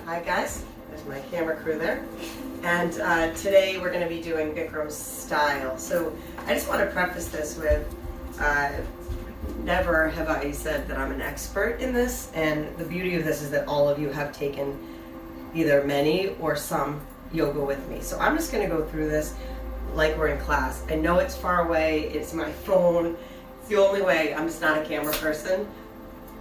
Hi guys, there's my camera crew there. And today we're going to be doing Bikram style. So I just want to preface this with, never have I said that I'm an expert in this, and the beauty of this is that all of you have taken either many or some yoga with me. So I'm just going to go through this like we're in class. I know it's far away, it's my phone, it's the only way, I'm just not a camera person,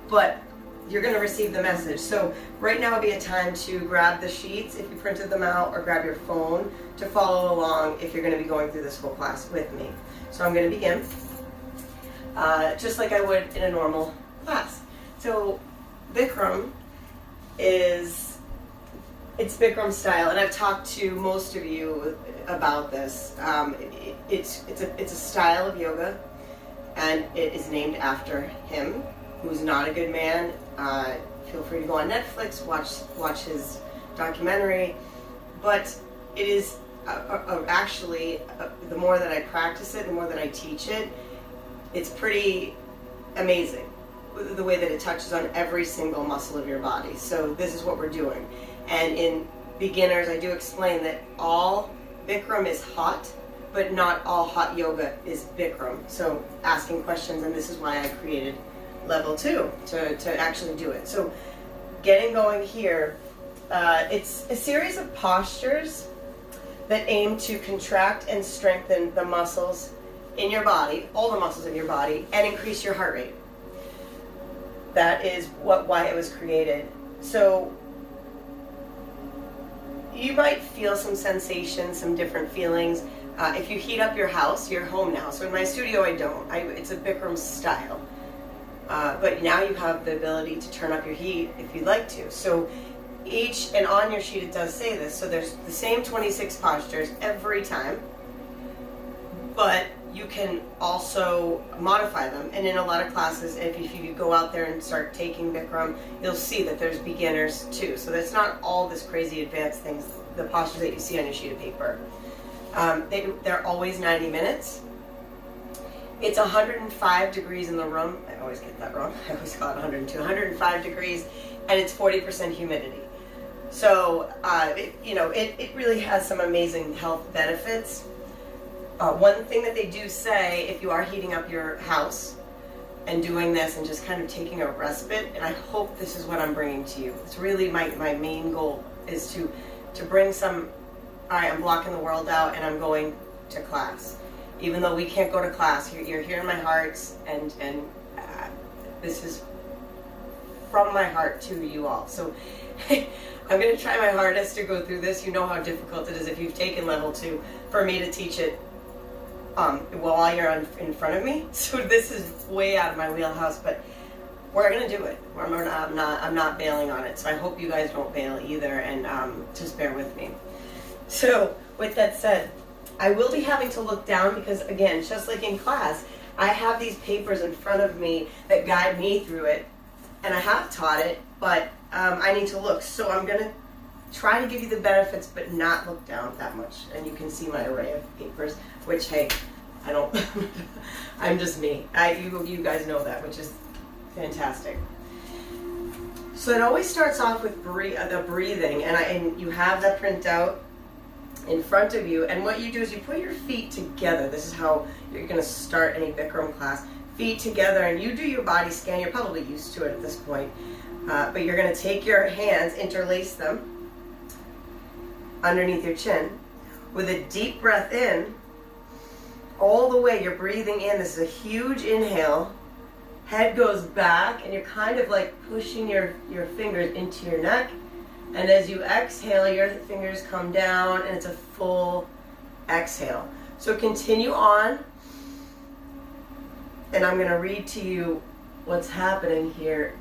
but you're going to receive the message. So right now would be a time to grab the sheets if you printed them out, or grab your phone to follow along if you're going to be going through this whole class with me. So I'm going to begin just like I would in a normal class. So Bikram it's Bikram style, and I've talked to most of you about this. It's a style of yoga, and it is named after him, who's not a good man. Feel free to go on Netflix, watch his documentary. But it is actually, the more that I practice it, the more that I teach it, it's pretty amazing the way that it touches on every single muscle of your body. So this is what we're doing. And in beginners, I do explain that all Bikram is hot, but not all hot yoga is Bikram. So asking questions, and this is why I created level 2 to actually do it. So getting going here, it's a series of postures that aim to contract and strengthen the muscles in your body, all the muscles in your body, and increase your heart rate. That is why it was created. So you might feel some sensations, some different feelings. If you heat up your house, your home now. So in my studio, I don't. It's a Bikram style. But now you have the ability to turn up your heat if you'd like to. So and on your sheet it does say this, so there's the same 26 postures every time, but you can also modify them. And in a lot of classes, if you go out there and start taking Bikram, you'll see that there's beginners too. So that's not all this crazy advanced things, the postures that you see on your sheet of paper. They're always 90 minutes. It's 105 degrees in the room. I always get that wrong. I always call it 102. 105 degrees, and it's 40% humidity. So, it really has some amazing health benefits. One thing that they do say, if you are heating up your house and doing this and just kind of taking a respite, and I hope this is what I'm bringing to you. It's really my main goal is to bring some, all right, I'm blocking the world out and I'm going to class. Even though we can't go to class, you're here in my hearts, and this is from my heart to you all. So I'm going to try my hardest to go through this. You know how difficult it is if you've taken level 2 for me to teach it while you're in front of me. So this is way out of my wheelhouse, but we're going to do it. I'm not bailing on it. So I hope you guys don't bail either, and just bear with me. So with that said, I will be having to look down because, again, just like in class, I have these papers in front of me that guide me through it, and I have taught it, but I need to look. So I'm going to try to give you the benefits, but not look down that much. And you can see my array of papers, which, hey, I don't, I'm just me. You guys know that, which is fantastic. So it always starts off with the breathing, and you have that print out in front of you, and what you do is you put your feet together. This is how you're going to start any Bikram class. Feet together, and you do your body scan. You're probably used to it at this point, but you're going to take your hands, interlace them underneath your chin with a deep breath in. All the way you're breathing in. This is a huge inhale. Head goes back, and you're kind of like pushing your fingers into your neck. And as you exhale, your fingers come down, and it's a full exhale. So continue on, and I'm going to read to you what's happening here.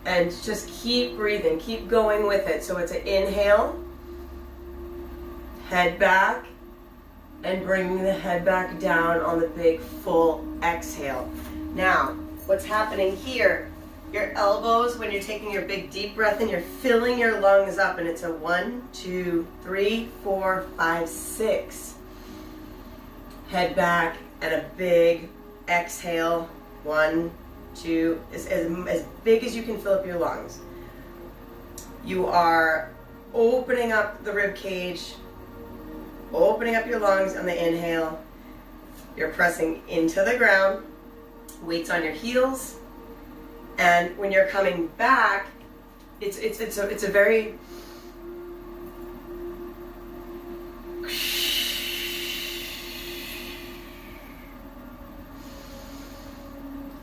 And just keep breathing, keep going with it. So it's an inhale, head back, and bringing the head back down on the big full exhale. Now, what's happening here? Your elbows, when you're taking your big deep breath in, you're filling your lungs up, and it's a 1, 2, 3, 4, 5, 6. Head back, and a big exhale. 1, 2, as big as you can fill up your lungs. You are opening up the rib cage, opening up your lungs on the inhale. You're pressing into the ground, weights on your heels, and when you're coming back, it's a very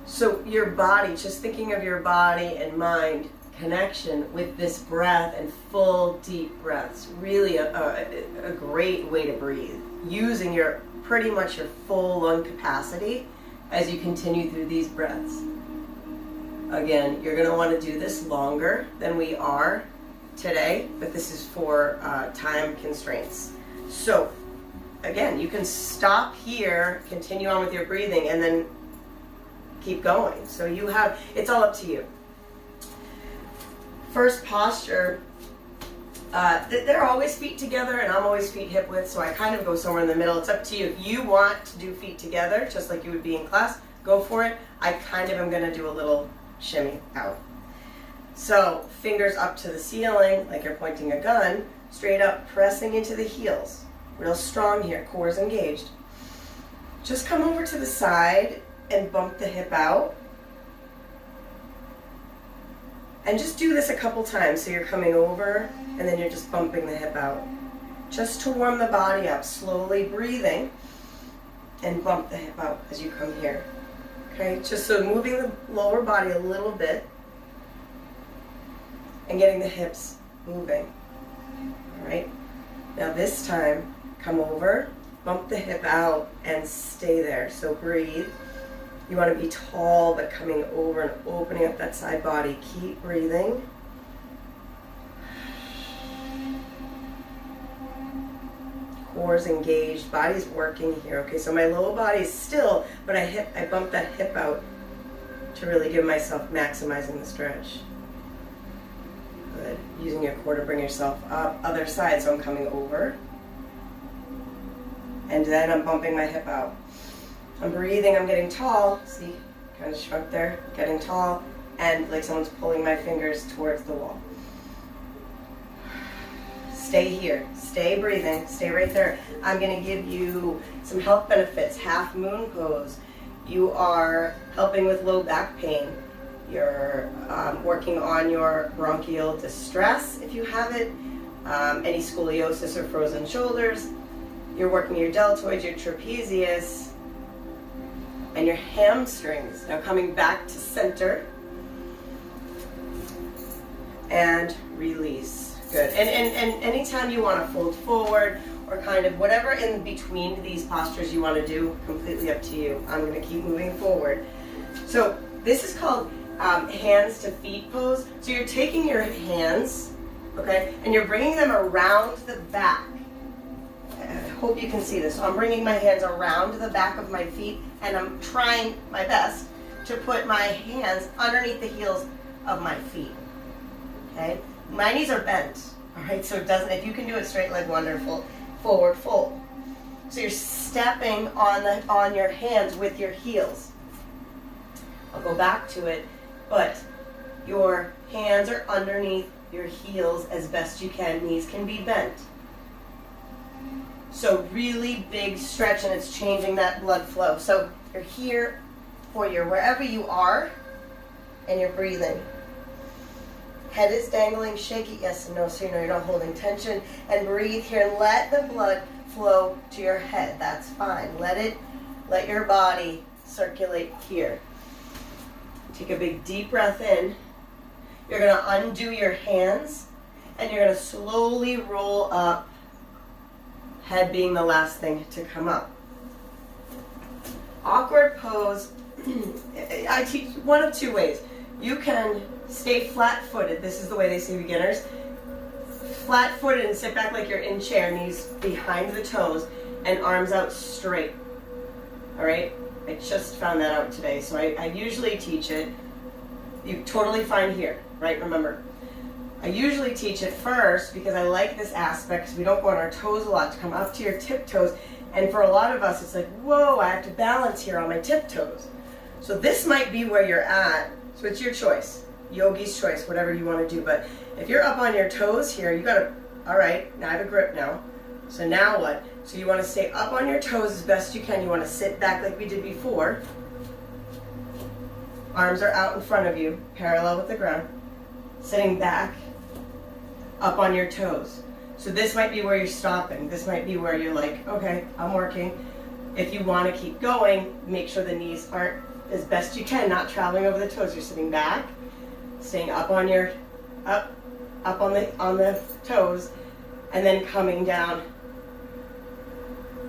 so your body, just thinking of your body and mind connection with this breath and full deep breaths, really a great way to breathe, using your pretty much your full lung capacity as you continue through these breaths. Again, you're going to want to do this longer than we are today, but this is for time constraints. So again, you can stop here, continue on with your breathing, and then keep going. So you have, it's all up to you. First posture, they're always feet together, and I'm always feet hip width, so I kind of go somewhere in the middle. It's up to you. If you want to do feet together, just like you would be in class, go for it. I kind of am going to do a little shimmy out. So fingers up to the ceiling, like you're pointing a gun, straight up, pressing into the heels. Real strong here, core is engaged. Just come over to the side and bump the hip out. And just do this a couple times. So you're coming over and then you're just bumping the hip out. Just to warm the body up, slowly breathing, and bump the hip out as you come here. Okay, just so moving the lower body a little bit and getting the hips moving. All right, now this time, come over, bump the hip out, and stay there. So breathe. You want to be tall, but coming over and opening up that side body. Keep breathing. Core's engaged, body's working here. Okay, so my lower body's still, but I bump that hip out to really give myself maximizing the stretch. Good. Using your core to bring yourself up. Other side, so I'm coming over. And then I'm bumping my hip out. I'm breathing, I'm getting tall. See, kind of shrunk there. Getting tall, and like someone's pulling my fingers towards the wall. Stay here, stay breathing, stay right there. I'm going to give you some health benefits. Half moon pose. You are helping with low back pain. You're working on your bronchial distress if you have it, any scoliosis or frozen shoulders. You're working your deltoids, your trapezius, and your hamstrings. Now coming back to center and release. Good. And anytime you want to fold forward or kind of whatever in between these postures you want to do, completely up to you. I'm going to keep moving forward. So this is called hands to feet pose. So you're taking your hands, okay, and you're bringing them around the back. I hope you can see this. So I'm bringing my hands around the back of my feet, and I'm trying my best to put my hands underneath the heels of my feet. Okay? My knees are bent. All right, so it doesn't, if you can do it straight leg, wonderful. Forward fold. So you're stepping on your hands with your heels. I'll go back to it, but your hands are underneath your heels as best you can. Knees can be bent. So really big stretch, and it's changing that blood flow. So you're here for your wherever you are, and you're breathing. Head is dangling, shake it yes and no, so you know you're not holding tension. And breathe here and let the blood flow to your head. That's fine. Let your body circulate here. Take a big deep breath in. You're going to undo your hands, and you're going to slowly roll up. Head being the last thing to come up. Awkward pose. I teach one of two ways. You can stay flat-footed. This is the way they say beginners. Flat-footed and sit back like you're in chair, knees behind the toes, and arms out straight. All right? I just found that out today, so I usually teach it. You totally fine here, right? Remember, I usually teach it first because I like this aspect, because we don't go on our toes a lot, to come up to your tiptoes. And for a lot of us, it's like, whoa, I have to balance here on my tiptoes. So this might be where you're at. So it's your choice. yogi's choice, whatever you want to do. But if you're up on your toes here, you gotta, all right, now I have a grip now. So now what? So you want to stay up on your toes as best you can. You want to sit back like we did before. Arms are out in front of you, parallel with the ground. Sitting back, up on your toes. So this might be where you're stopping. This might be where you're like, okay, I'm working. If you want to keep going, make sure the knees aren't, as best you can, not traveling over the toes. You're sitting back, staying up on your, up on the toes, and then coming down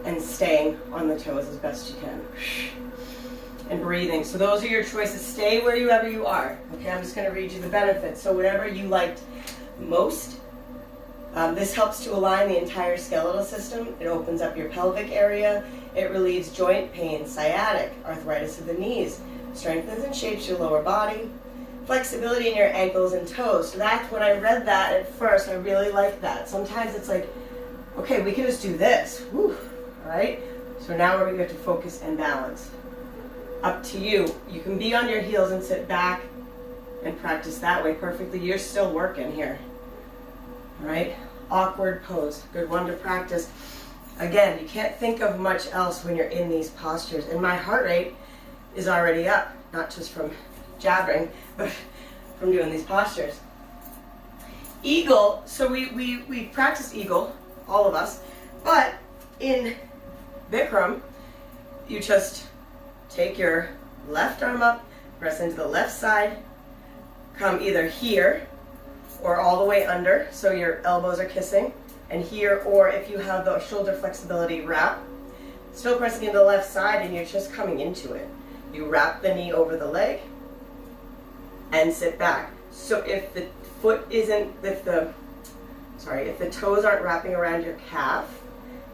and staying on the toes as best you can. And breathing. So those are your choices. Stay wherever you are. Okay, I'm just going to read you the benefits. So whatever you liked most. This helps to align the entire skeletal system. It opens up your pelvic area. It relieves joint pain, sciatic, arthritis of the knees, strengthens and shapes your lower body, flexibility in your ankles and toes. So that's when I read that at first, I really liked that. Sometimes it's like, okay, we can just do this. Whew. All right? So now we're going to get to focus and balance. Up to you. You can be on your heels and sit back and practice that way perfectly. You're still working here. All right? Awkward pose. Good one to practice. Again, you can't think of much else when you're in these postures. And my heart rate is already up, not just from jabbering, but from doing these postures. Eagle, so we practice eagle, all of us, but in Bikram, you just take your left arm up, press into the left side, come either here or all the way under, so your elbows are kissing, and here, or if you have the shoulder flexibility, wrap. Still pressing into the left side, and you're just coming into it. You wrap the knee over the leg and sit back. So if the foot isn't, if the toes aren't wrapping around your calf,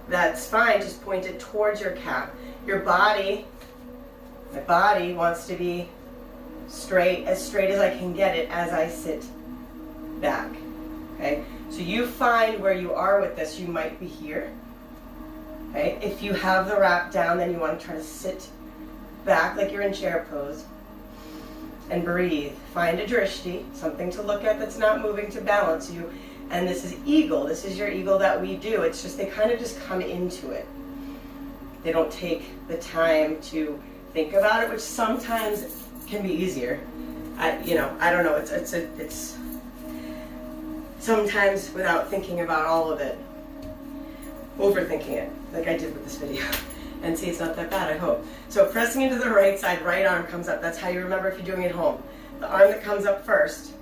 that's fine, just point it towards your calf. Your body, my body wants to be straight as I can get it as I sit back, okay? So you find where you are with this. You might be here, okay? If you have the wrap down, then you want to try to sit back like you're in chair pose and breathe. Find a drishti, something to look at that's not moving to balance you. And this is eagle. This is your eagle that we do. It's just, they kind of just come into it. They don't take the time to think about it, which sometimes can be easier. I don't know. It's sometimes without thinking about all of it, overthinking it, like I did with this video. And see, it's not that bad, I hope. So pressing into the right side, right arm comes up. That's how you remember if you're doing it at home. The arm that comes up first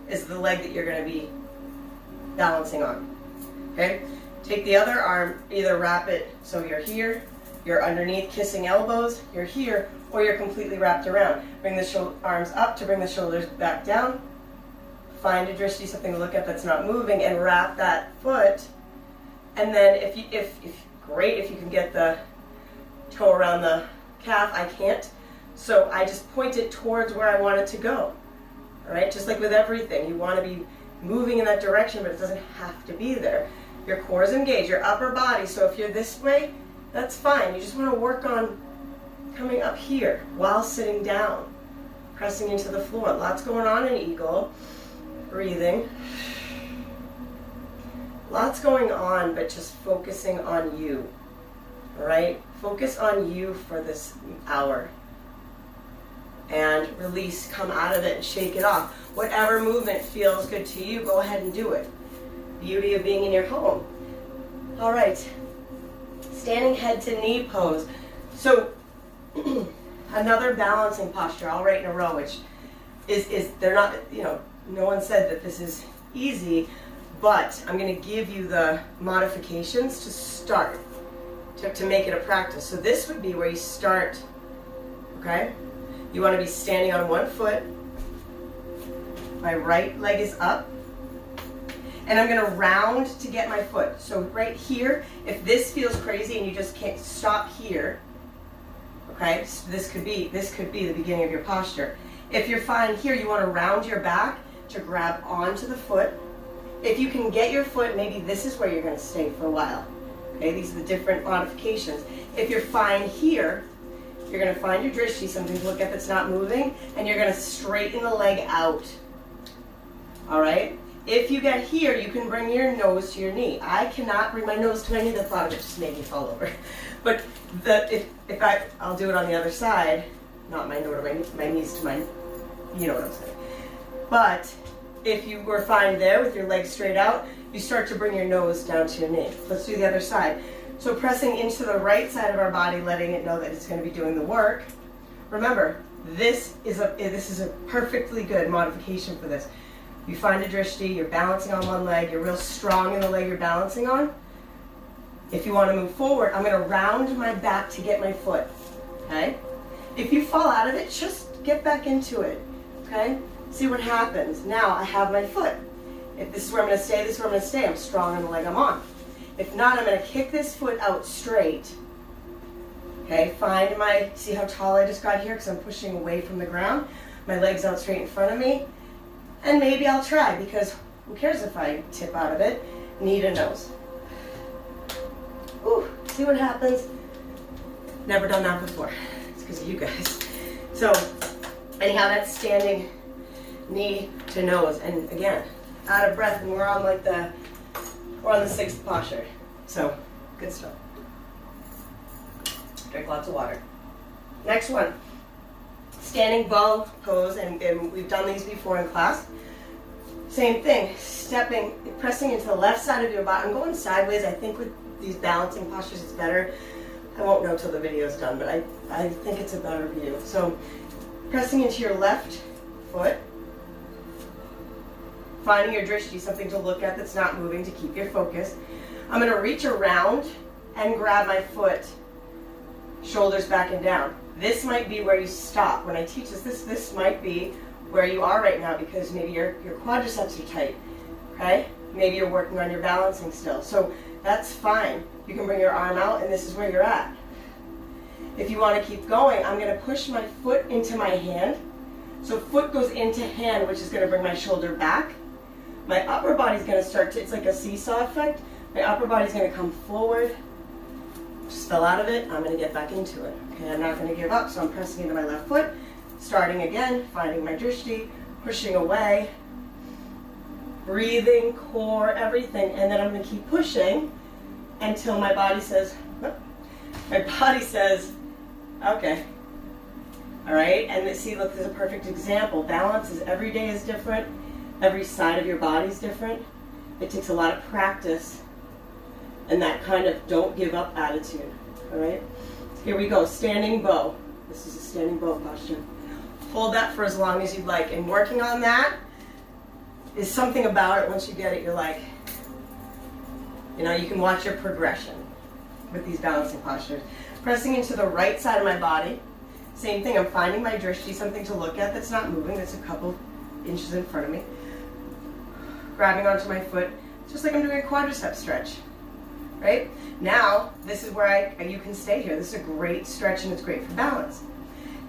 is the leg that you're going to be balancing on. Okay? Take the other arm, either wrap it so you're here, you're underneath kissing elbows, you're here, or you're completely wrapped around. Bring the arms up to bring the shoulders back down. Find a drishti, something to look at that's not moving, and wrap that foot. And then if great if you can get the toe around the calf. I can't. So I just point it towards where I want it to go. All right? Just like with everything, you want to be moving in that direction, but it doesn't have to be there. Your core is engaged, your upper body. So if you're this way, that's fine. You just want to work on coming up here while sitting down, pressing into the floor. Lots going on in eagle. Breathing. Lots going on, but just focusing on you. All right? Focus on you for this hour. And release, come out of it and shake it off. Whatever movement feels good to you, go ahead and do it. Beauty of being in your home. All right. Standing head to knee pose. So another balancing posture, all right in a row, which is they're not, no one said that this is easy, but I'm going to give you the modifications to start, to make it a practice. So this would be where you start, okay? You want to be standing on one foot. My right leg is up. And I'm going to round to get my foot. So right here, if this feels crazy and you just can't stop here, okay, so this could be the beginning of your posture. If you're fine here, you want to round your back to grab onto the foot. If you can get your foot, maybe this is where you're going to stay for a while. Okay, these are the different modifications. If you're fine here, you're going to find your drishti, something to look at that's not moving, and you're going to straighten the leg out. All right? If you get here, you can bring your nose to your knee. I cannot bring my nose to my knee. The thought of it just made me fall over. But I'll do it on the other side, not my nose to my knees to my, you know what I'm saying. But if you were fine there with your legs straight out, you start to bring your nose down to your knee. Let's do the other side. So pressing into the right side of our body, letting it know that it's going to be doing the work. Remember, this is a perfectly good modification for this. You find a drishti, you're balancing on one leg, you're real strong in the leg you're balancing on. If you want to move forward, I'm going to round my back to get my foot, okay? If you fall out of it, just get back into it, okay? See what happens. Now I have my foot. If this is where I'm going to stay, this is where I'm going to stay. I'm strong in the leg I'm on. If not, I'm going to kick this foot out straight. Okay, see how tall I just got here because I'm pushing away from the ground. My leg's out straight in front of me. And maybe I'll try, because who cares if I tip out of it? Knee to nose. Ooh, see what happens? Never done that before. It's because of you guys. So, anyhow, that's standing knee to nose. And again, out of breath, and we're on the sixth posture. So, good stuff. Drink lots of water. Next one. Standing bow pose, and we've done these before in class. Same thing, pressing into the left side of your body. I'm going sideways. I think with these balancing postures it's better. I won't know till the video's done, but I think it's a better view. So pressing into your left foot, finding your drishti, something to look at that's not moving to keep your focus. I'm going to reach around and grab my foot, shoulders back and down. This might be where you stop. When I teach this might be where you are right now, because maybe your quadriceps are tight, okay? Maybe you're working on your balancing still. So that's fine. You can bring your arm out, and this is where you're at. If you want to keep going, I'm going to push my foot into my hand. So foot goes into hand, which is going to bring my shoulder back. My upper body's going to start to, it's like a seesaw effect. My upper body's going to come forward. Just fell out of it, I'm going to get back into it. Okay, I'm not going to give up, so I'm pressing into my left foot, starting again, finding my drishti, pushing away, breathing, core, everything, and then I'm going to keep pushing until my body says, okay. All right, and see, look, this is a perfect example. Balance is every day is different. Every side of your body is different. It takes a lot of practice and that kind of don't give up attitude. All right, here we go. Standing bow. This is a standing bow posture. Hold that for as long as you'd like. And working on that is something about it. Once you get it, you're like, you can watch your progression with these balancing postures. Pressing into the right side of my body. Same thing, I'm finding my drishti, something to look at that's not moving, that's a couple inches in front of me. Grabbing onto my foot, just like I'm doing a quadricep stretch, right? Now, this is where you can stay here. This is a great stretch and it's great for balance.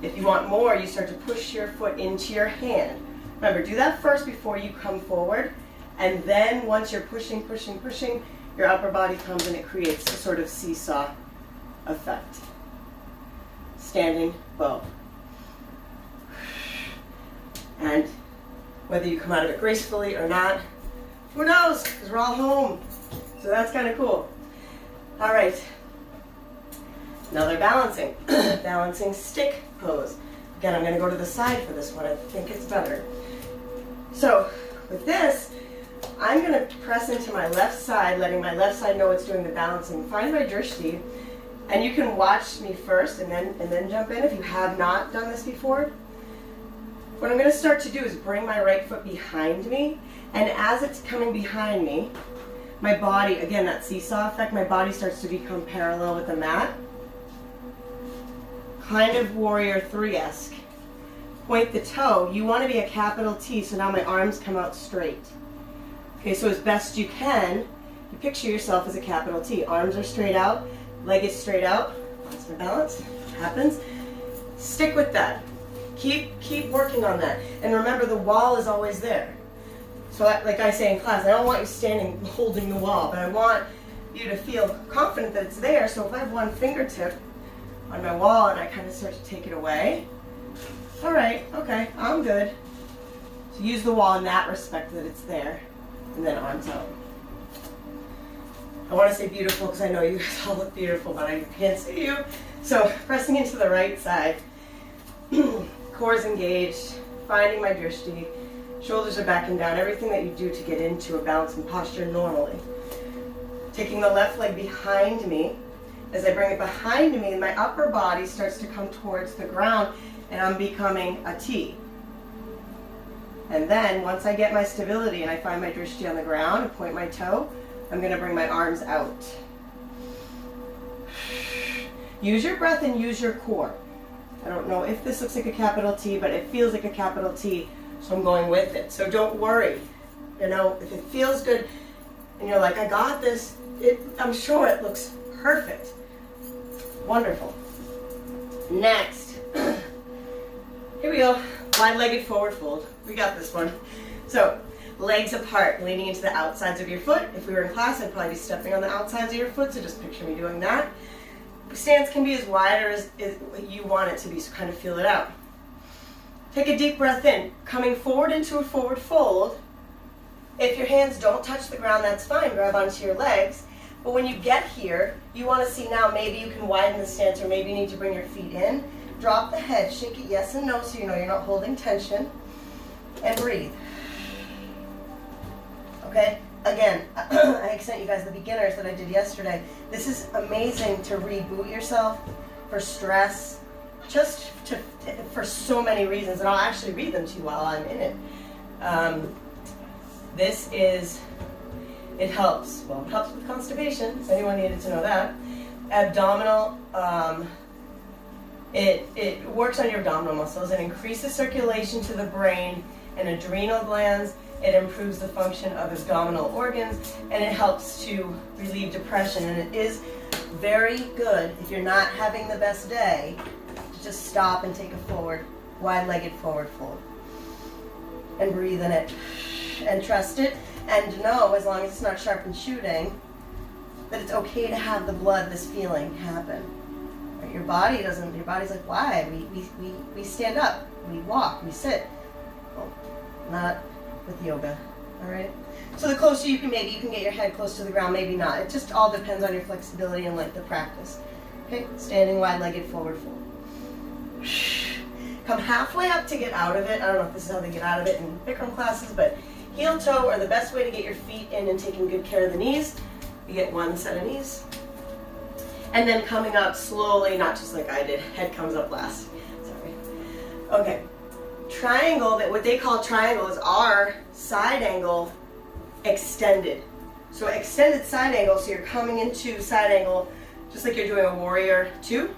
If you want more, you start to push your foot into your hand. Remember, do that first before you come forward, and then once you're pushing, your upper body comes and it creates a sort of seesaw effect. Standing bow. And whether you come out of it gracefully or not, who knows? Because we're all home. So that's kind of cool. All right. Another balancing. Balancing stick pose. Again, I'm going to go to the side for this one. I think it's better. So with this, I'm going to press into my left side, letting my left side know it's doing the balancing. Find my drishti. And you can watch me first and then jump in if you have not done this before. What I'm going to start to do is bring my right foot behind me, and as it's coming behind me, my body, again that seesaw effect, my body starts to become parallel with the mat. Kind of warrior three-esque. Point the toe. You want to be a capital T, so now my arms come out straight. Okay, so as best you can, you picture yourself as a capital T. Arms are straight out. Leg is straight out. That's my balance. Happens. Stick with that. Keep working on that. And remember, the wall is always there. So like I say in class, I don't want you standing holding the wall, but I want you to feel confident that it's there. So if I have one fingertip on my wall and I kind of start to take it away, all right, okay, I'm good. So use the wall in that respect that it's there, and then arms out. I want to say beautiful because I know you guys all look beautiful, but I can't see you. So pressing into the right side, core is engaged, finding my drishti, shoulders are back and down, everything that you do to get into a balancing posture normally. Taking the left leg behind me. As I bring it behind me, my upper body starts to come towards the ground and I'm becoming a T. And then once I get my stability and I find my drishti on the ground and point my toe, I'm going to bring my arms out. Use your breath and use your core. I don't know if this looks like a capital T, but it feels like a capital T, so I'm going with it. So don't worry. You know, if it feels good and you're like, I got this, I'm sure it looks perfect. Wonderful. Next. Here we go. Wide-legged forward fold. We got this one. So, legs apart, leaning into the outsides of your foot. If we were in class, I'd probably be stepping on the outsides of your foot, so just picture me doing that. Stance can be as wide or as you want it to be, so kind of feel it out. Take a deep breath in, coming forward into a forward fold. If your hands don't touch the ground, that's fine. Grab onto your legs. But when you get here, you want to see now maybe you can widen the stance or maybe you need to bring your feet in. Drop the head, shake it yes and no so you know you're not holding tension. And breathe. Okay? Again, I sent you guys the beginners that I did yesterday. This is amazing to reboot yourself for stress, just for so many reasons. And I'll actually read them to you while I'm in it. It helps. Well, it helps with constipation, if anyone needed to know that. Abdominal, it works on your abdominal muscles. It increases circulation to the brain and adrenal glands. It improves the function of abdominal organs, and it helps to relieve depression. And it is very good if you're not having the best day to just stop and take a forward, wide-legged forward fold. And breathe in it. And trust it. And know, as long as it's not sharp and shooting, that it's okay to have the blood, this feeling happen. Right? Your body's like, why? We stand up, we walk, we sit. Well, not with yoga, all right? So the closer you can, maybe you can get your head close to the ground, maybe not. It just all depends on your flexibility and length of practice. Okay, standing wide-legged forward fold. Come halfway up to get out of it. I don't know if this is how they get out of it in Bikram classes, but heel toe are the best way to get your feet in and taking good care of the knees. You get one set of knees. And then coming up slowly, not just like I did, head comes up last. Sorry. Okay. Triangle, that what they call triangle is our side angle extended. So extended side angle, so you're coming into side angle just like you're doing a warrior two.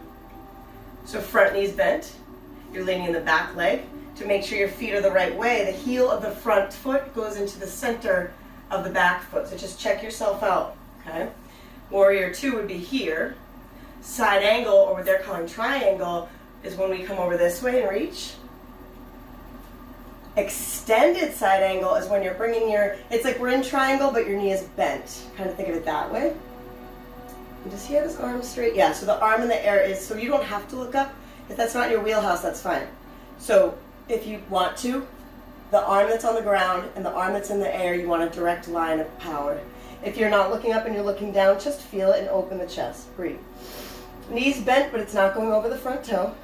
So front knee's bent. You're leaning in the back leg to make sure your feet are the right way. The heel of the front foot goes into the center of the back foot. So just check yourself out, okay? Warrior two would be here. Side angle, or what they're calling triangle, is when we come over this way and reach. Extended side angle is when you're bringing it's like we're in triangle, but your knee is bent. Kind of think of it that way. And does he have his arm straight? Yeah, so the arm in the air is, so you don't have to look up. If that's not your wheelhouse, that's fine. So if you want to, the arm that's on the ground and the arm that's in the air, you want a direct line of power. If you're not looking up and you're looking down, just feel it and open the chest. Breathe. Knees bent, but it's not going over the front toe.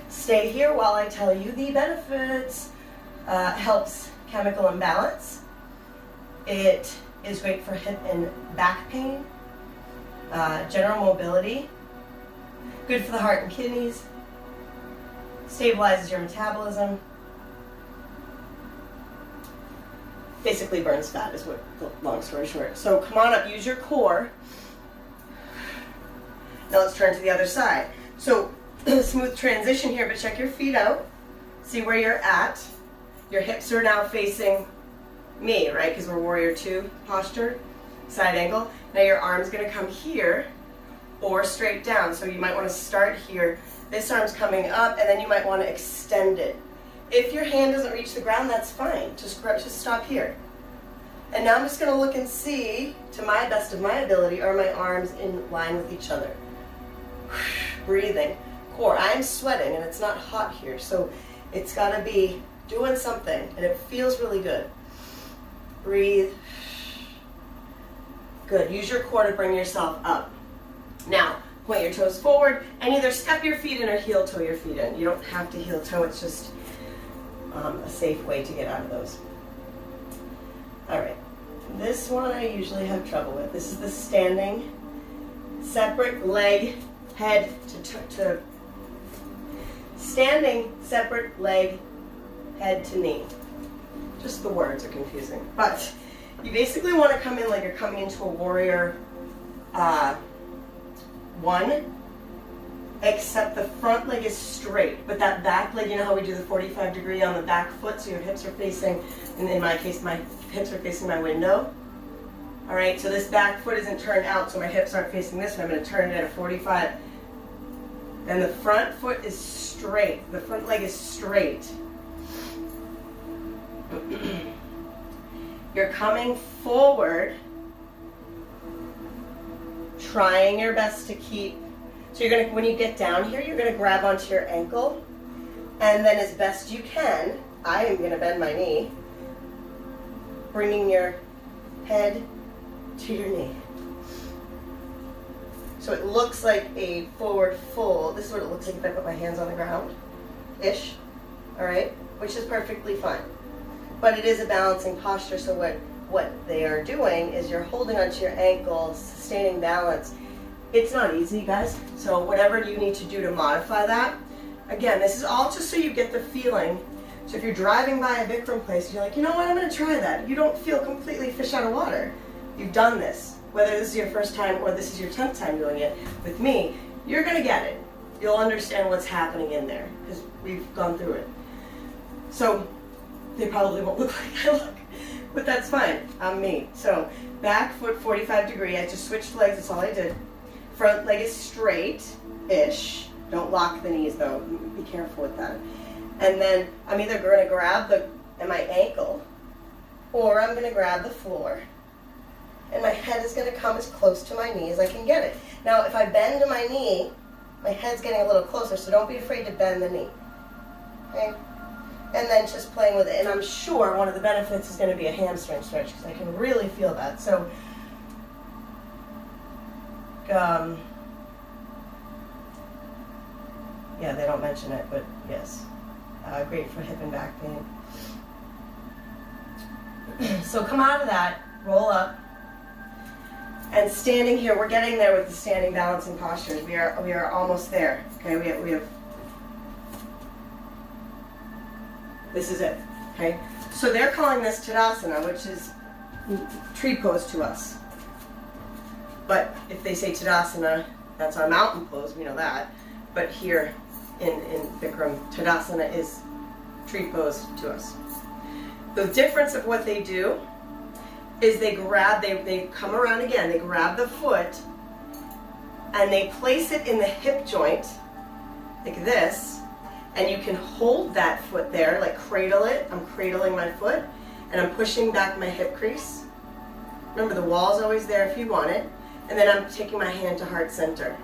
Stay here while I tell you the benefits. Helps chemical imbalance. It is great for hip and back pain. General mobility. Good for the heart and kidneys. Stabilizes your metabolism. Basically burns fat is what, long story short. So come on up, use your core. Now let's turn to the other side. So smooth transition here, but check your feet out. See where you're at. Your hips are now facing me, right? Because we're warrior two posture, side angle. Now your arm's gonna come here or straight down. So you might wanna start here. This arm's coming up and then you might wanna extend it. If your hand doesn't reach the ground, that's fine. Just stop here. And now I'm just gonna look and see, to my best of my ability, are my arms in line with each other. Breathing. Core. I'm sweating and it's not hot here, so it's gotta be doing something, and it feels really good. Breathe. Good. Use your core to bring yourself up. Now, point your toes forward and either step your feet in or heel toe your feet in. You don't have to heel toe, it's just a safe way to get out of those. All right. This one I usually have trouble with. This is the standing, separate leg, head to standing, separate leg, head to knee. Just the words are confusing. But you basically want to come in like you're coming into a warrior one, except the front leg is straight, but that back leg, you know how we do the 45 degree on the back foot, so your hips are facing, and in my case, my hips are facing my window. All right, so this back foot isn't turned out, so my hips aren't facing this way. I'm going to turn it at a 45. And the front foot is straight. The front leg is straight. You're coming forward, trying your best to keep, so you're going to, when you get down here, you're going to grab onto your ankle, and then as best you can, I am going to bend my knee, bringing your head to your knee. So it looks like a forward fold. This is what it looks like if I put my hands on the ground-ish, all right, which is perfectly fine. But it is a balancing posture, so what they are doing is you're holding onto your ankle, sustaining balance. It's not easy, guys, so whatever you need to do to modify that. Again, this is all just so you get the feeling. So if you're driving by a Bikram place, you're like, you know what, I'm going to try that. You don't feel completely fish out of water. You've done this. Whether this is your first time or this is your 10th time doing it with me, you're going to get it. You'll understand what's happening in there because we've gone through it. So they probably won't look like I look, but that's fine. I'm me. So back foot 45 degree. I just switched legs. That's all I did. Front leg is straight-ish. Don't lock the knees though. Be careful with that. And then I'm either going to grab my ankle or I'm going to grab the floor. And my head is going to come as close to my knee as I can get it. Now, if I bend my knee, my head's getting a little closer, so don't be afraid to bend the knee. Okay? And then just playing with it. And I'm sure one of the benefits is going to be a hamstring stretch because I can really feel that. So, yeah, they don't mention it, but yes. Great for hip and back pain. So come out of that, roll up. And standing here, we're getting there with the standing balancing postures. We are almost there. Okay, we have this is it. Okay, so they're calling this Tadasana, which is tree pose to us. But if they say Tadasana, that's our mountain pose. We know that. But here in Bikram, Tadasana is tree pose to us. The difference of what they do is they come around again, they grab the foot and they place it in the hip joint like this, and you can hold that foot there, like cradle it. I'm cradling my foot and I'm pushing back my hip crease. Remember, the wall's always there if you want it, and then I'm taking my hand to heart center.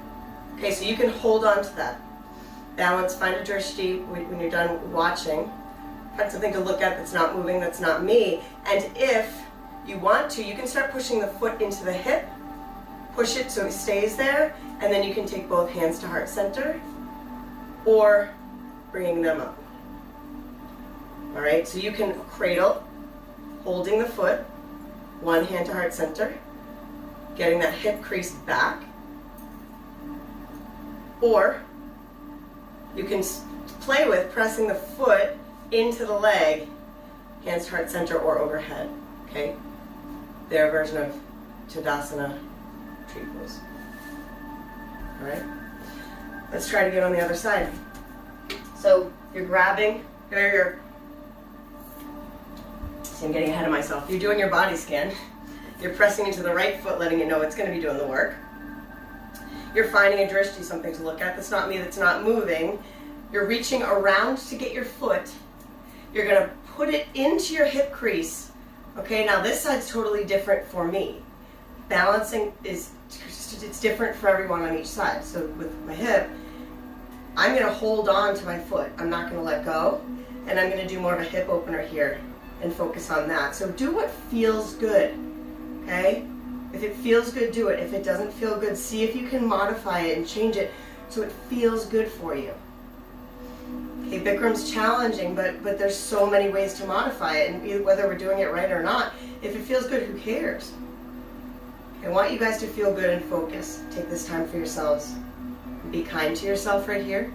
Okay, so you can hold on to that. Balance, find a drishti when you're done watching. Find something to look at that's not moving, that's not me, and if you want to, you can start pushing the foot into the hip, push it so it stays there, and then you can take both hands to heart center, or bringing them up. All right, so you can cradle, holding the foot, one hand to heart center, getting that hip crease back, or you can play with pressing the foot into the leg, hands to heart center or overhead, okay? Their version of Tadasana tree pose. All right, let's try to get on the other side. So you're grabbing, see, I'm getting ahead of myself. You're doing your body scan. You're pressing into the right foot, letting it know it's going to be doing the work. You're finding a drishti, something to look at that's not me, that's not moving. You're reaching around to get your foot. You're going to put it into your hip crease. Okay, now this side's totally different for me. Balancing it's different for everyone on each side. So with my hip, I'm going to hold on to my foot. I'm not going to let go. And I'm going to do more of a hip opener here and focus on that. So do what feels good, okay? If it feels good, do it. If it doesn't feel good, see if you can modify it and change it so it feels good for you. Okay, Bikram's challenging, but there's so many ways to modify it, and whether we're doing it right or not, if it feels good, who cares? I want you guys to feel good and focus. Take this time for yourselves. Be kind to yourself right here.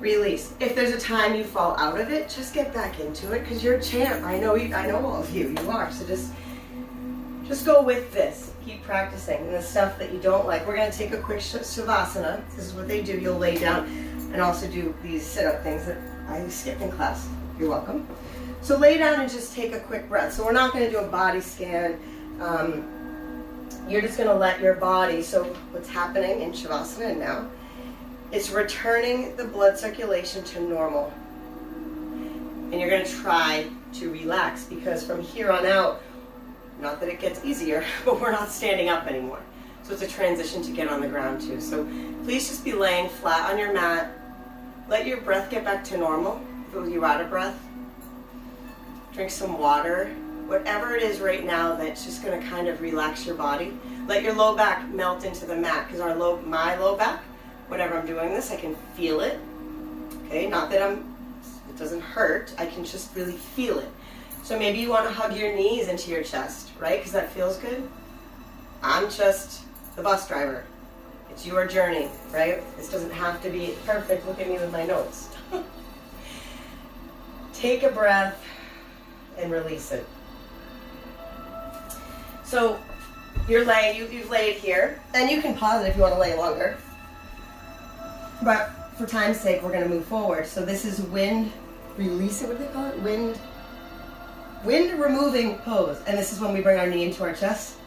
Release. If there's a time you fall out of it, just get back into it, because you're a champ. I know all of you. You are. So just go with this. Keep practicing. And the stuff that you don't like, we're going to take a quick Shavasana. This is what they do. You'll lay down and also do these sit-up things that I skipped in class. You're welcome. So lay down and just take a quick breath. So we're not going to do a body scan. You're just going to let your body, so what's happening in Shavasana now, it's returning the blood circulation to normal. And you're going to try to relax, because from here on out, not that it gets easier, but we're not standing up anymore. So it's a transition to get on the ground too. So please just be laying flat on your mat. Let your breath get back to normal. If you're out of breath, drink some water. Whatever it is right now that's just going to kind of relax your body. Let your low back melt into the mat, because my low back, whenever I'm doing this, I can feel it. Okay, not that it doesn't hurt, I can just really feel it. So maybe you want to hug your knees into your chest, right? Because that feels good. I'm just the bus driver. It's your journey, right? This doesn't have to be perfect. Look at me with my notes. Take a breath and release it. So you've laid here, and you can pause it if you want to lay longer. But for time's sake, we're going to move forward. So this is wind, release it, what do they call it? Wind removing pose. And this is when we bring our knee into our chest.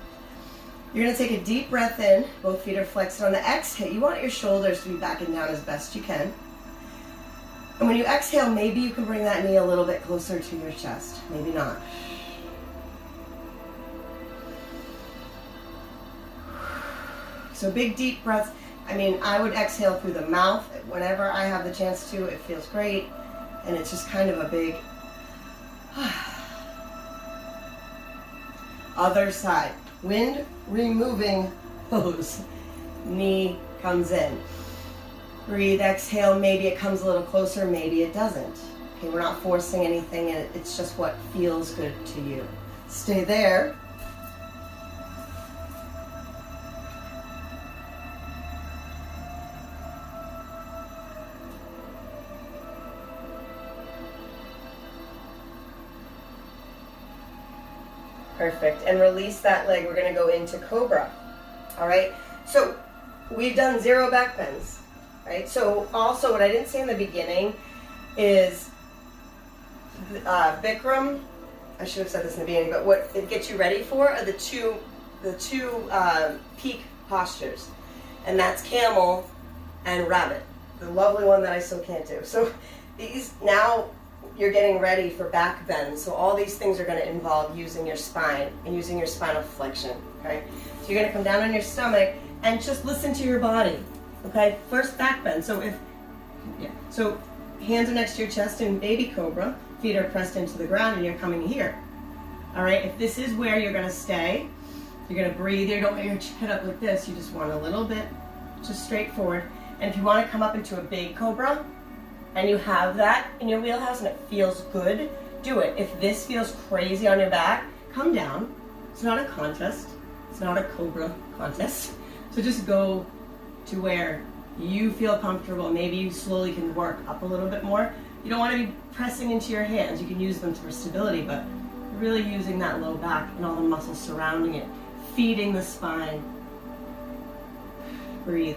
You're going to take a deep breath in. Both feet are flexed. On the exhale, you want your shoulders to be back and down as best you can. And when you exhale, maybe you can bring that knee a little bit closer to your chest. Maybe not. So big deep breaths. I mean, I would exhale through the mouth whenever I have the chance to. It feels great. And it's just kind of a big... Other side. Wind removing pose. Knee comes in. Breathe, exhale. Maybe it comes a little closer, maybe it doesn't. Okay, we're not forcing anything. It's just what feels good to you. Stay there. Perfect. And release that leg. We're going to go into Cobra. All right. So we've done 0 back bends. Right. So also what I didn't say in the beginning is Bikram. I should have said this in the beginning, but what it gets you ready for are the two peak postures, and that's camel and rabbit. The lovely one that I still can't do. So these now. You're getting ready for back bend. So all these things are going to involve using your spine and using your spinal flexion, okay? So you're going to come down on your stomach and just listen to your body, okay? First back bend. So so hands are next to your chest in baby cobra, feet are pressed into the ground, and you're coming here. All right, if this is where you're going to stay, you're going to breathe. You don't want your chin up like this. You just want a little bit, just straight forward. And if you want to come up into a big cobra, and you have that in your wheelhouse and it feels good, do it. If this feels crazy on your back, come down. It's not a contest. It's not a cobra contest. So just go to where you feel comfortable. Maybe you slowly can work up a little bit more. You don't want to be pressing into your hands. You can use them for stability, but you're really using that low back and all the muscles surrounding it, feeding the spine. Breathe.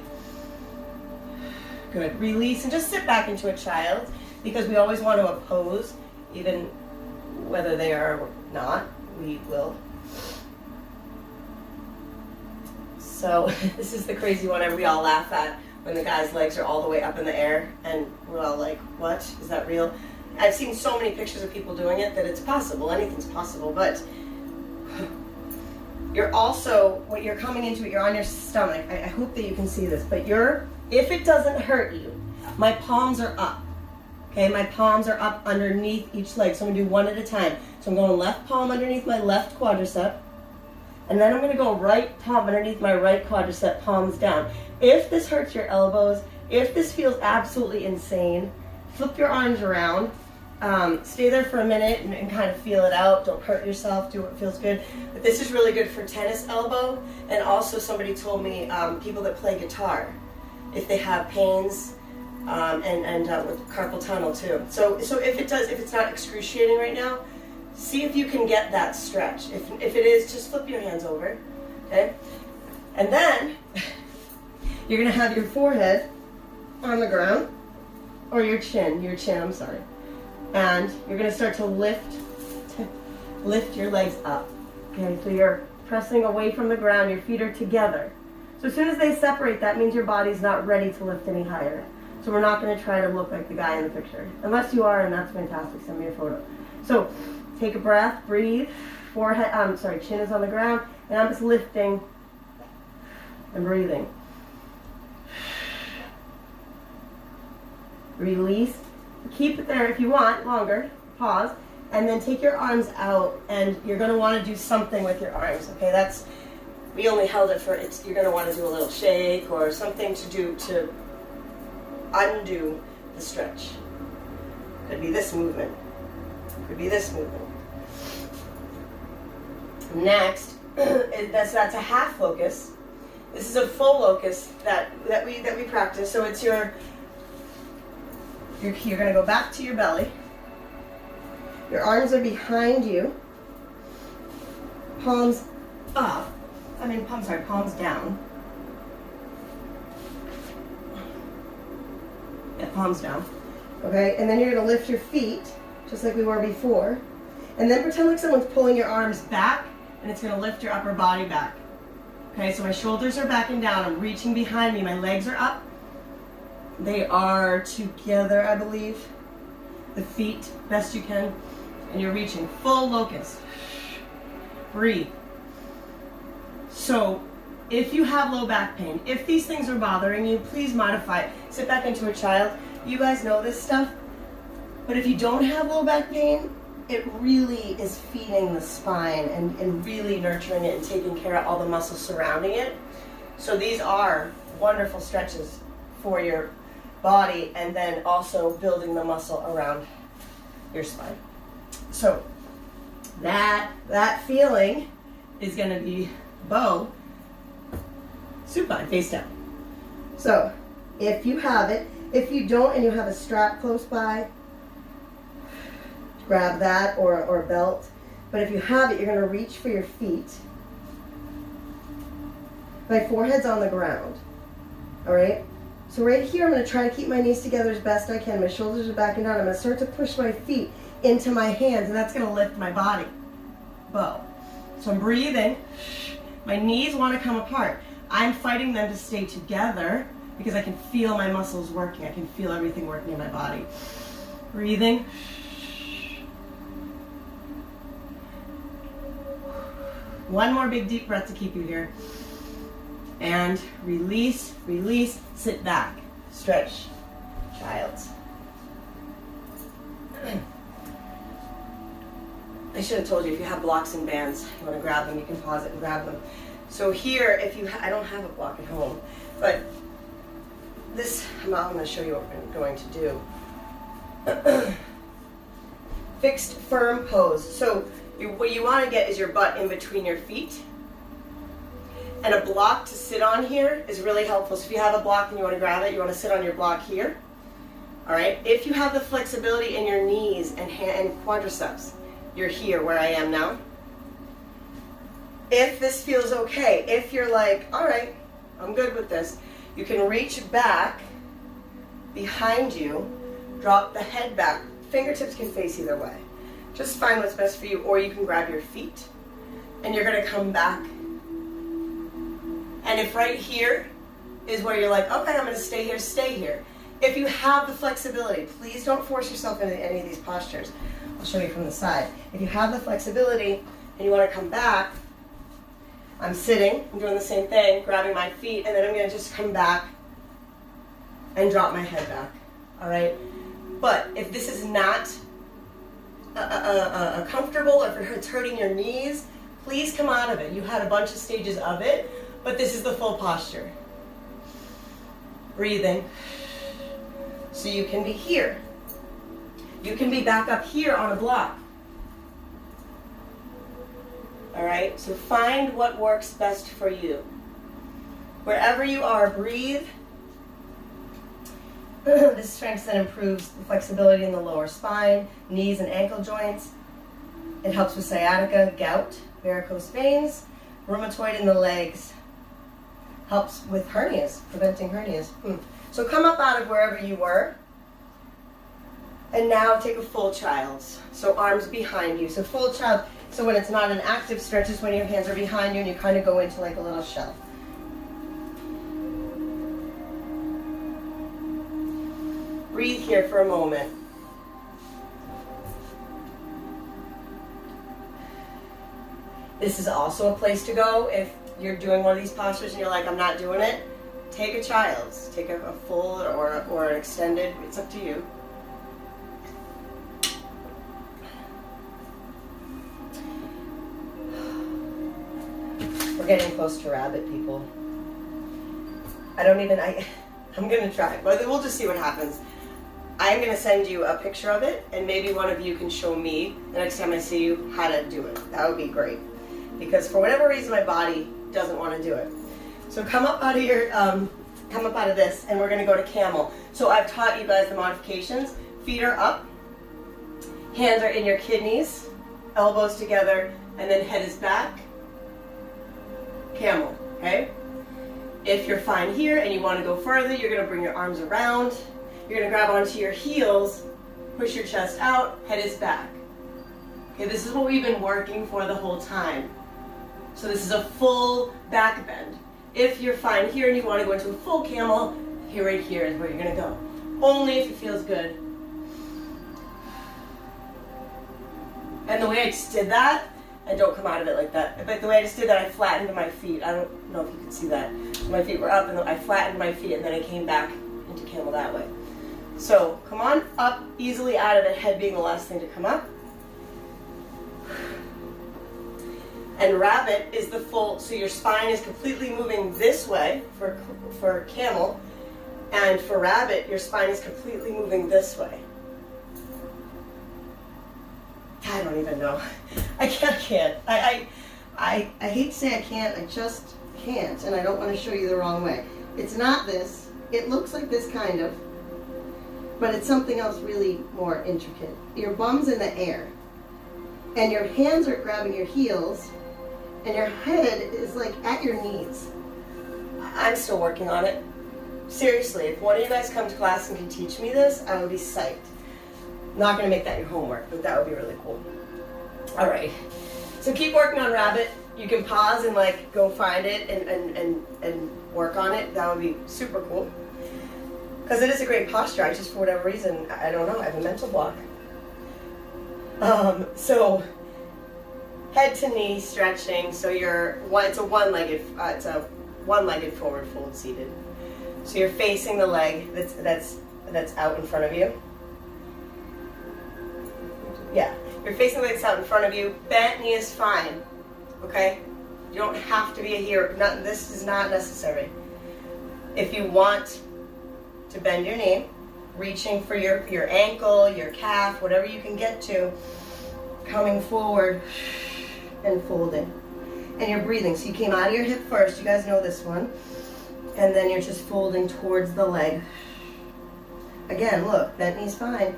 Good. Release and just sit back into a child, because we always want to oppose, even whether they are or not, we will. So this is the crazy one we all laugh at, when the guy's legs are all the way up in the air and we're all like, what? Is that real? I've seen so many pictures of people doing it that it's possible. Anything's possible, but you're also, what you're coming into, you're on your stomach. I hope that you can see this, but if it doesn't hurt you, my palms are up, Okay, my palms are up underneath each leg. So I'm gonna do one at a time. So I'm going left palm underneath my left quadricep. And then I'm gonna go right palm underneath my right quadricep, palms down. If this hurts your elbows, if this feels absolutely insane, flip your arms around. Stay there for a minute and kind of feel it out. Don't hurt yourself, do what feels good. But this is really good for tennis elbow. And also somebody told me people that play guitar, if they have pains, and with carpal tunnel too. So if it's not excruciating right now, see if you can get that stretch. If it is, just flip your hands over, okay? And then you're gonna have your forehead on the ground, or your chin, I'm sorry. And you're gonna start to lift your legs up, okay? So you're pressing away from the ground, your feet are together. So as soon as they separate, that means your body's not ready to lift any higher. So we're not going to try to look like the guy in the picture. Unless you are, and that's fantastic. Send me a photo. So take a breath, breathe. Chin is on the ground, and I'm just lifting and breathing. Release. Keep it there if you want, longer. Pause. And then take your arms out, and you're going to want to do something with your arms. Okay, we only held it for, you're going to want to do a little shake or something to do to undo the stretch. Could be this movement. Could be this movement. Next, that's a half locus. This is a full locus that we practice. So it's you're going to go back to your belly. Your arms are behind you. Palms up. Palms down. Yeah, palms down. Okay, and then you're gonna lift your feet, just like we were before. And then pretend like someone's pulling your arms back, and it's gonna lift your upper body back. Okay, so my shoulders are back and down. I'm reaching behind me. My legs are up. They are together, I believe. The feet, best you can. And you're reaching. Full locus. Breathe. So, if you have low back pain, if these things are bothering you, please modify it. Sit back into a child. You guys know this stuff. But if you don't have low back pain, it really is feeding the spine and really nurturing it and taking care of all the muscles surrounding it. So these are wonderful stretches for your body and then also building the muscle around your spine. So that feeling is going to be bow supine, face down. So if you have it, if you don't and you have a strap close by, grab that or belt. But if you have it, you're going to reach for your feet. My forehead's on the ground. All right? So right here, I'm going to try to keep my knees together as best I can. My shoulders are back and down. I'm going to start to push my feet into my hands, and that's going to lift my body. Bow. So I'm breathing. My knees want to come apart. I'm fighting them to stay together because I can feel my muscles working. I can feel everything working in my body. Breathing. One more big deep breath to keep you here. And release, release, sit back, stretch, child's. I should have told you, if you have blocks and bands, you want to grab them, you can pause it and grab them. So here, if you, I don't have a block at home, but this, I'm going to show you what we're going to do. Fixed, firm pose. So what you want to get is your butt in between your feet. And a block to sit on here is really helpful. So if you have a block and you want to grab it, you want to sit on your block here. All right. If you have the flexibility in your knees and quadriceps, you're here where I am now. If this feels okay, if you're like, all right, I'm good with this, you can reach back behind you, drop the head back. Fingertips can face either way. Just find what's best for you, or you can grab your feet and you're going to come back. And if right here is where you're like, okay, I'm going to stay here, stay here. If you have the flexibility, please don't force yourself into any of these postures. I'll show you from the side. If you have the flexibility and you want to come back, I'm sitting, I'm doing the same thing, grabbing my feet, and then I'm going to just come back and drop my head back. All right? But if this is not comfortable, or if it's hurting your knees, please come out of it. You had a bunch of stages of it, but this is the full posture. Breathing. So you can be here. You can be back up here on a block. All right, so find what works best for you. Wherever you are, breathe. This strengthens and improves the flexibility in the lower spine, knees and ankle joints. It helps with sciatica, gout, varicose veins, rheumatoid in the legs. Helps with hernias, preventing hernias. So come up out of wherever you were. And now take a full child's. So arms behind you. So full child. So when it's not an active stretch, is when your hands are behind you and you kind of go into like a little shell. Breathe here for a moment. This is also a place to go if you're doing one of these postures and you're like, I'm not doing it. Take a child's. Take a full or an extended. It's up to you. We're getting close to rabbit, people. I'm going to try, but we'll just see what happens. I'm going to send you a picture of it, and maybe one of you can show me the next time I see you how to do it. That would be great. Because for whatever reason, my body doesn't want to do it. So come up out of this, and we're going to go to camel. So I've taught you guys the modifications. Feet are up, hands are in your kidneys, elbows together, and then head is back. Camel, okay? If you're fine here and you want to go further, you're going to bring your arms around. You're going to grab onto your heels, push your chest out, head is back. Okay, this is what we've been working for the whole time. So this is a full back bend. If you're fine here and you want to go into a full camel, right here is where you're going to go. Only if it feels good. And the way I just did that, and don't come out of it like that, but the way I just did that, I flattened my feet. I don't know if you can see that. So my feet were up, and I flattened my feet, and then I came back into camel that way. So come on up, easily out of it, head being the last thing to come up. And rabbit is the full, so your spine is completely moving this way for camel, and for rabbit, your spine is completely moving this way. I don't even know. I can't. I hate to say I can't, I just can't, and I don't want to show you the wrong way. It's not this. It looks like this kind of, but it's something else really more intricate. Your bum's in the air, and your hands are grabbing your heels, and your head is like at your knees. I'm still working on it. Seriously, if one of you guys come to class and can teach me this, I would be psyched. I'm not going to make that your homework, but that would be really cool. All right. So keep working on rabbit. You can pause and like go find it and work on it. That would be super cool. Because it is a great posture. I just, for whatever reason, I don't know, I have a mental block. So head to knee stretching. So it's a one-legged forward fold seated. So you're facing the leg that's out in front of you. Yeah, you're facing the legs out in front of you. Bent knee is fine, okay? You don't have to be here. This is not necessary. If you want to bend your knee, reaching for your ankle, your calf, whatever you can get to, coming forward and folding. And you're breathing. So you came out of your hip first. You guys know this one. And then you're just folding towards the leg. Again, look, bent knee's fine.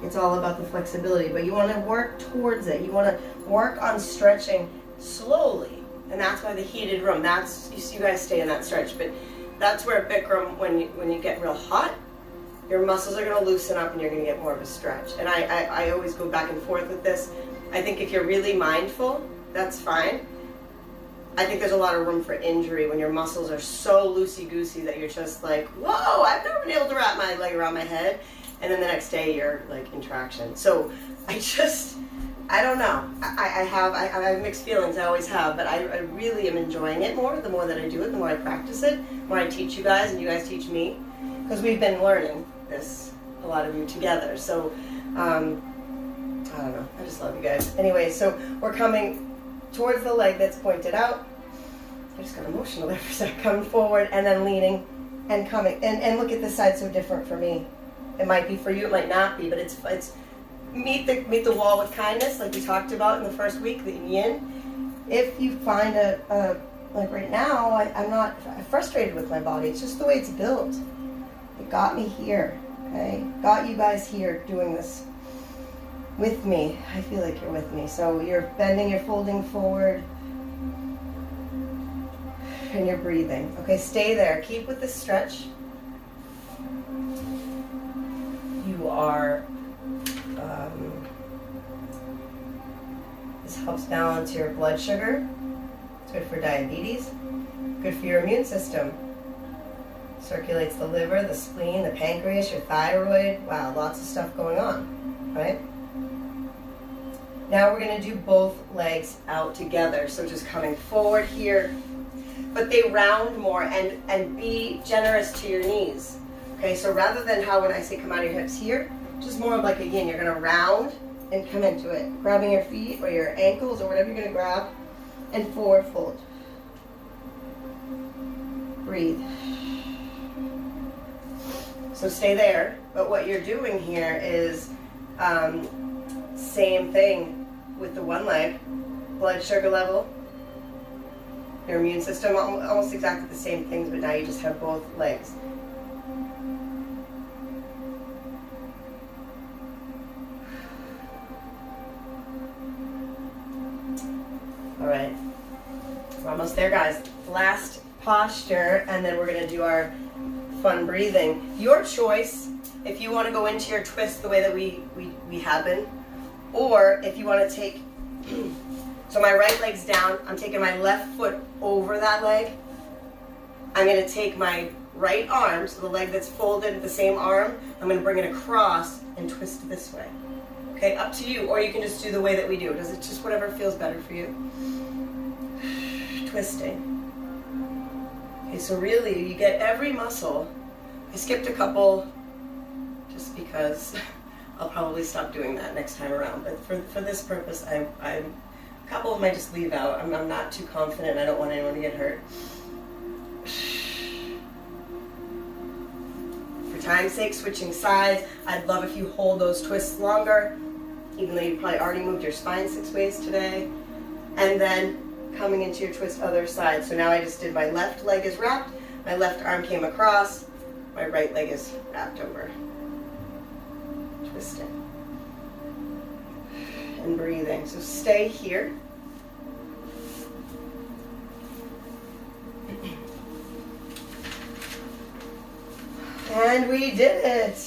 It's all about the flexibility, but you want to work towards it. You want to work on stretching slowly, and that's why the heated room. You guys stay in that stretch, but that's where Bikram, when you get real hot, your muscles are going to loosen up and you're going to get more of a stretch. And I always go back and forth with this. I think if you're really mindful, that's fine. I think there's a lot of room for injury when your muscles are so loosey-goosey that you're just like, whoa, I've never been able to wrap my leg around my head. And then the next day you're like in traction. So I don't know. I have mixed feelings, I always have, but I really am enjoying it more. The more that I do it, the more I practice it, the more I teach you guys and you guys teach me. Because we've been learning this a lot of you together. So, I don't know, I just love you guys. Anyway, so we're coming towards the leg that's pointed out. I just got emotional there for a sec. Coming forward and then leaning and coming. And look at this side, so different for me. It might be for you, it might not be, but it's meet the wall with kindness, like we talked about in the first week, the yin. If you find like right now, I'm not frustrated with my body. It's just the way it's built. It got me here, okay? Got you guys here doing this with me. I feel like you're with me. So you're bending, you're folding forward, and you're breathing. Okay, stay there. Keep with this stretch. You are, this helps balance your blood sugar. It's good for diabetes. Good for your immune system. Circulates the liver, the spleen, the pancreas, your thyroid. Wow, lots of stuff going on, right? Now we're going to do both legs out together. So just coming forward here, but they round more, and be generous to your knees. Okay, so rather than how when I say come out of your hips here, just more of like a yin. You're going to round and come into it. Grabbing your feet or your ankles or whatever you're going to grab, and forward fold. Breathe. So stay there, but what you're doing here is same thing with the one leg, blood sugar level, your immune system, almost exactly the same things, but now you just have both legs. All right, we're almost there, guys. Last posture, and then we're going to do our fun breathing. Your choice, if you want to go into your twist the way that we have been, or if you want to take, so my right leg's down, I'm taking my left foot over that leg. I'm going to take my right arm, so the leg that's folded, the same arm, I'm going to bring it across and twist this way. Okay, up to you, or you can just do the way that we do. Does it just whatever feels better for you? Twisting. Okay, so really, you get every muscle. I skipped a couple just because I'll probably stop doing that next time around. But for this purpose, a couple of them I just leave out. I'm not too confident. I don't want anyone to get hurt. For time's sake, switching sides. I'd love if you hold those twists longer, even though you probably already moved your spine 6 ways today. And then coming into your twist other side. So now I just did my left leg is wrapped, my left arm came across, my right leg is wrapped over. Twisting. And breathing. So stay here. And we did it.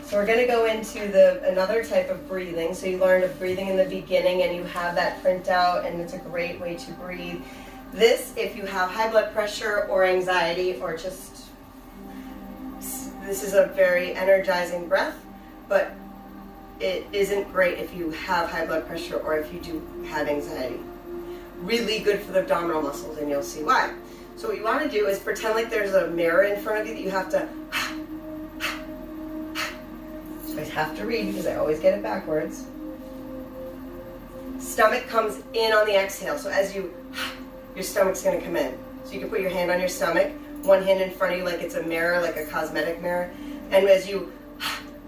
So we're going to go into another type of breathing. So you learned of breathing in the beginning, and you have that printout, and it's a great way to breathe. This, if you have high blood pressure or anxiety, or just, this is a very energizing breath, but it isn't great if you have high blood pressure or if you do have anxiety. Really good for the abdominal muscles, and you'll see why. So what you want to do is pretend like there's a mirror in front of you that you have to, I have to read because I always get it backwards. Stomach comes in on the exhale. So as your stomach's going to come in. So you can put your hand on your stomach, one hand in front of you like it's a mirror, like a cosmetic mirror. And as your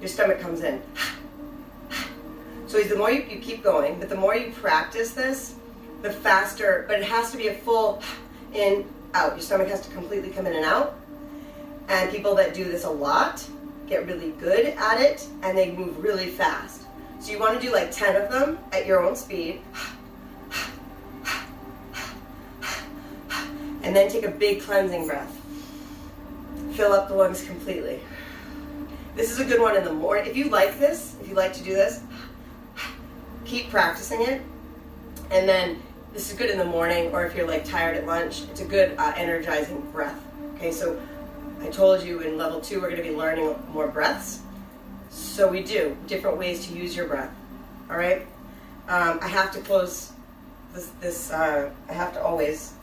stomach comes in. So the more you keep going, but the more you practice this, the faster, but it has to be a full in, out. Your stomach has to completely come in and out. And people that do this a lot get really good at it, and they move really fast. So you want to do like 10 of them at your own speed. And then take a big cleansing breath. Fill up the lungs completely. This is a good one in the morning. If you like this, if you like to do this, keep practicing it. And then this is good in the morning, or if you're like tired at lunch, it's a good energizing breath. Okay, so I told you in level 2 we're going to be learning more breaths. So we do different ways to use your breath. All right. I have to close this. I have to always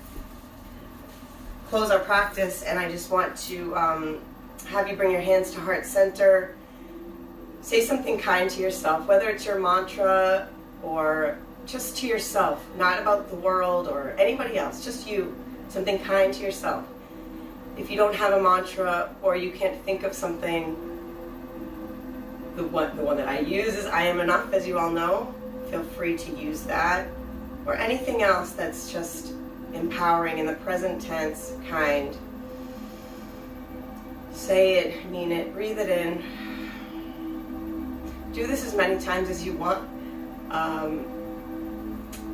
close our practice, and I just want to have you bring your hands to heart center, say something kind to yourself, whether it's your mantra or just to yourself, not about the world or anybody else, just you, something kind to yourself. If you don't have a mantra or you can't think of something, the one that I use is I am enough, as you all know. Feel free to use that, or anything else that's just empowering in the present tense, kind. Say it, mean it, breathe it in. Do this as many times as you want.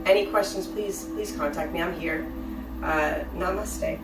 Any questions, please contact me. I'm here. Namaste.